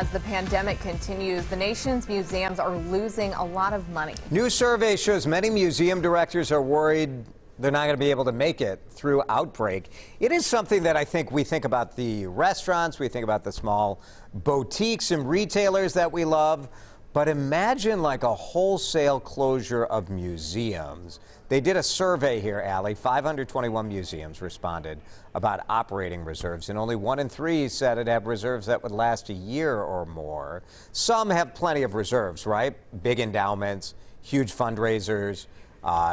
As the pandemic continues, the nation's museums are losing a lot of money. New survey shows many museum directors are worried they're not going to be able to make it through outbreak. It is something that I think we think about the restaurants, we think about the small boutiques and retailers that we love, but imagine like a wholesale closure of museums. They did a survey here, Allie. 521 museums responded about operating reserves, and only 1 in 3 said it had reserves that would last a year or more. Some have plenty of reserves, right? Big endowments, huge fundraisers.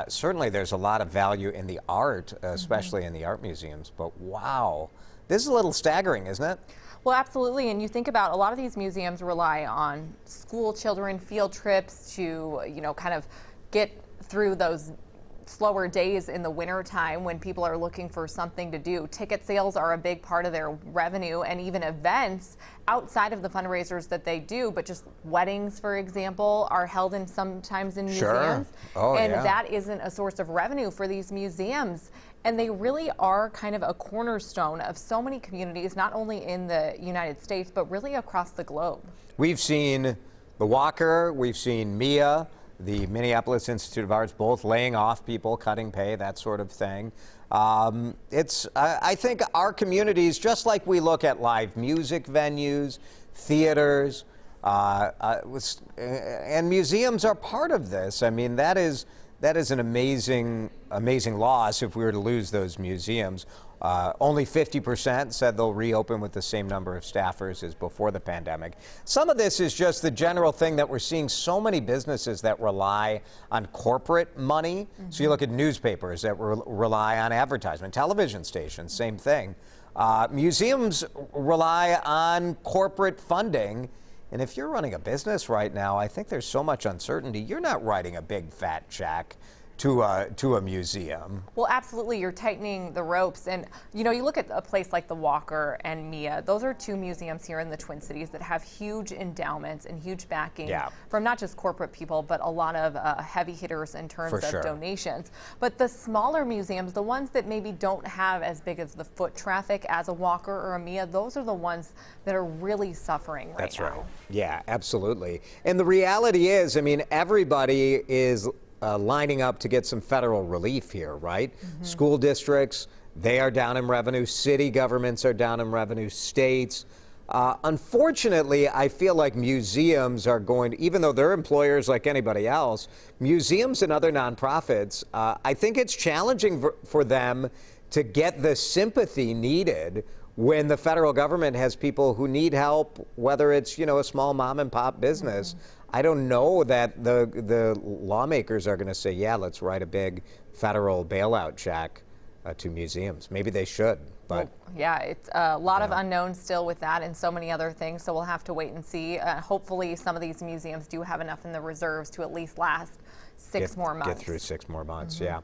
Certainly there's a lot of value in the art, especially in the art museums, but wow, this is a little staggering, isn't it? Well, absolutely. And you think about a lot of these museums rely on school children field trips to, kind of get through those slower days in the winter time when people are looking for something to do. Ticket sales are a big part of their revenue, and even events outside of the fundraisers that they do, but just weddings, for example, are held sometimes in museums. Oh, and yeah. that isn't a source of revenue for these museums. And they really are kind of a cornerstone of so many communities, not only in the United States, but really across the globe. We've seen the Walker, we've seen MIA, the Minneapolis Institute of Arts, both laying off people, cutting pay, that sort of thing. I think our communities, just like we look at live music venues, theaters, and museums are part of this. I mean, that is an amazing loss if we were to lose those museums. Only 50% said they'll reopen with the same number of staffers as before the pandemic. Some of this is just the general thing that we're seeing so many businesses that rely on corporate money. So you look at newspapers that rely on advertisement, television stations, same thing. Museums rely on corporate funding. And if you're running a business right now, I think there's so much uncertainty. You're not writing a big fat check to a museum. Well, absolutely. You're tightening the ropes. And, you look at a place like the Walker and MIA. Those are 2 museums here in the Twin Cities that have huge endowments and huge backing from not just corporate people, but a lot of heavy hitters in terms of donations. But the smaller museums, the ones that maybe don't have as big as the foot traffic as a Walker or a MIA, those are the ones that are really suffering right now. That's right. Yeah, absolutely. And the reality is, I mean, everybody is lining up to get some federal relief here, right? School districts, they are down in revenue. City governments are down in revenue. States. Unfortunately, I feel like museums are going to, even though they're employers like anybody else, museums and other nonprofits, I think it's challenging for them to get the sympathy needed when the federal government has people who need help, whether it's, a small mom and pop business. I don't know that the lawmakers are going to say, yeah, let's write a big federal bailout check to museums. Maybe they should, but. Well, yeah, it's a lot of unknowns still with that and so many other things, so we'll have to wait and see. Hopefully some of these museums do have enough in the reserves to at least last 6 more months. Get through 6 more months, yeah.